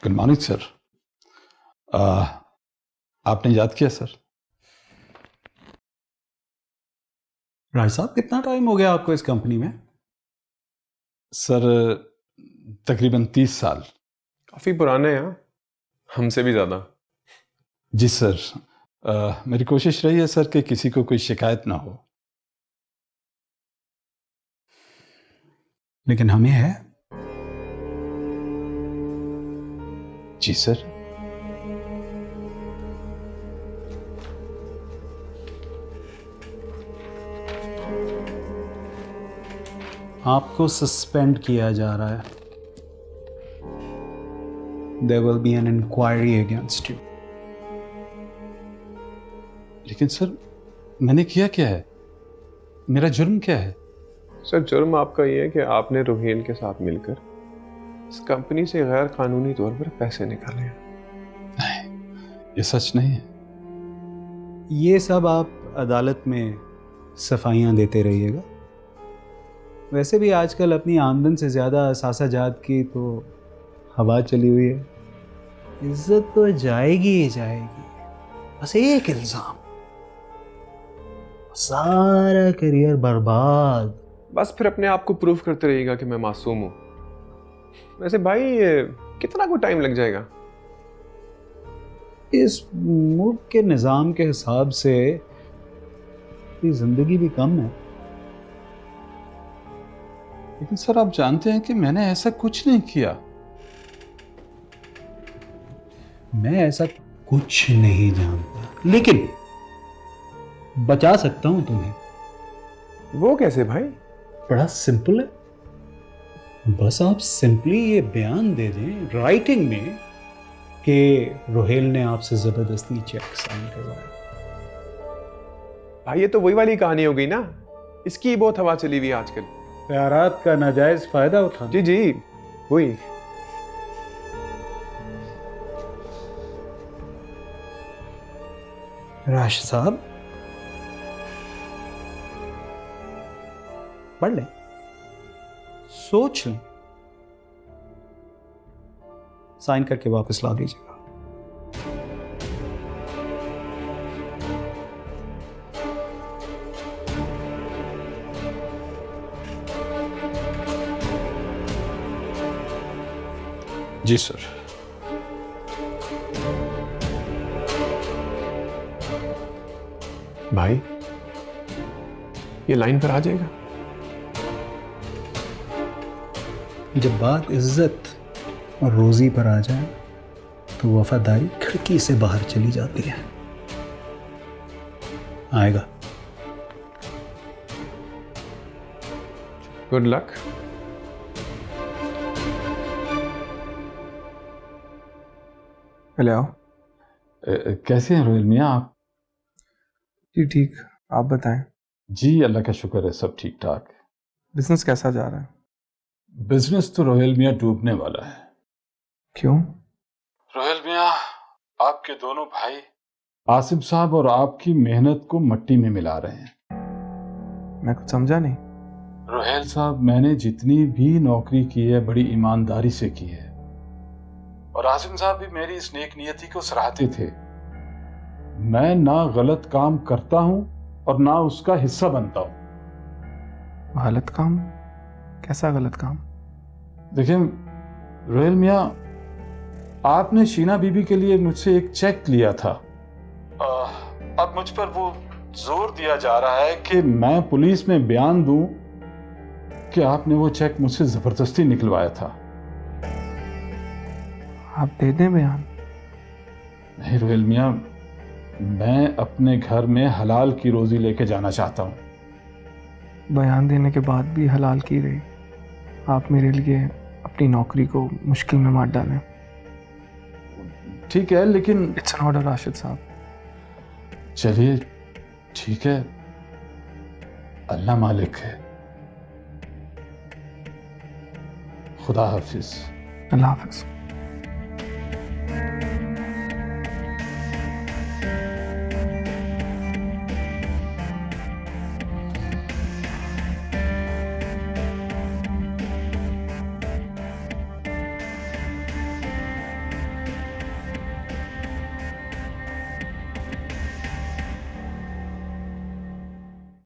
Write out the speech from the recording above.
Good morning sir. आपने याद किया सर? राज साहब, कितना टाइम हो गया आपको इस कंपनी में? सर तकरीबन 30 साल। काफी पुराने हैं, हमसे भी ज्यादा। जी सर। मेरी कोशिश रही है सर कि किसी को कोई शिकायत ना हो। लेकिन हमें है। जी सर। आपको सस्पेंड किया जा रहा है। There will be an inquiry against you. लेकिन सर मैंने किया क्या है? मेरा जुर्म क्या है? सर जुर्म आपका ये है कि आपने रोहेल के साथ मिलकर इस कंपनी से गैर कानूनी तौर पर पैसे निकाले हैं। नहीं, ये सच नहीं है। ये सब आप अदालत में सफाइयाँ देते रहिएगा। वैसे भी आजकल अपनी आमदन से ज़्यादा असासा जात की तो हवा चली हुई है। इज्जत तो जाएगी ही जाएगी, बस एक इल्ज़ाम, सारा करियर बर्बाद। बस फिर अपने आप को प्रूव करते रहिएगा कि मैं मासूम हूँ। वैसे भाई ये कितना को टाइम लग जाएगा? इस मुल्क के निज़ाम के हिसाब से ये ज़िंदगी भी कम है। लेकिन सर आप जानते हैं कि मैंने ऐसा कुछ नहीं किया। मैं ऐसा कुछ नहीं जानता, लेकिन बचा सकता हूं तुम्हें। वो कैसे भाई? बड़ा सिंपल है। बस आप सिंपली ये बयान दे दें राइटिंग में कि रोहेल ने आपसे जबरदस्ती चेक साइन करवाया। भाई ये तो वही वाली कहानी हो गई ना, इसकी बहुत हवा चली हुई है आजकल। प्यारात का नाजायज फायदा उठा। जी जी वही। राशिद साहब पढ़ लें, सोच लें, साइन करके वापस ला दीजिएगा। जी सर। भाई ये लाइन पर आ जाएगा। जब बात इज्जत और रोजी पर आ जाए तो वफादारी खिड़की से बाहर चली जाती है। आएगा। Good luck. पहले आओ। कैसे हैं रोहेल मियाँ आप? जी ठीक, आप बताएं। जी अल्लाह का शुक्र है, सब ठीक ठाक। बिजनेस कैसा जा रहा है? बिजनेस तो रोहेल मियाँ डूबने वाला है। क्यों? रोहेल मियाँ, आपके दोनों भाई आसिफ साहब और आपकी मेहनत को मट्टी में मिला रहे हैं। मैं कुछ समझा नहीं। रोहेल साहब, मैंने जितनी भी नौकरी की है बड़ी ईमानदारी से की है, और आसिम साहब भी मेरी इस नेक नियति को सराहते थे। मैं ना गलत काम करता हूं और ना उसका हिस्सा बनता हूं। गलत काम? कैसा गलत काम? देखिए रोहेल मियाँ, आपने शीना बीबी के लिए मुझसे एक चेक लिया था। अब मुझ पर वो जोर दिया जा रहा है कि मैं पुलिस में बयान दूं कि आपने वो चेक मुझसे जबरदस्ती निकलवाया था। आप दे दें बयान। नहीं रोहेल मियाँ, मैं अपने घर में हलाल की रोजी लेके जाना चाहता हूँ। बयान देने के बाद भी हलाल की रही। आप मेरे लिए अपनी नौकरी को मुश्किल में मत डालें। ठीक है, लेकिन इट्स एन ऑर्डर राशिद साहब। चलिए ठीक है, अल्लाह मालिक है। खुदा हाफिज। अल्लाह हाफिज।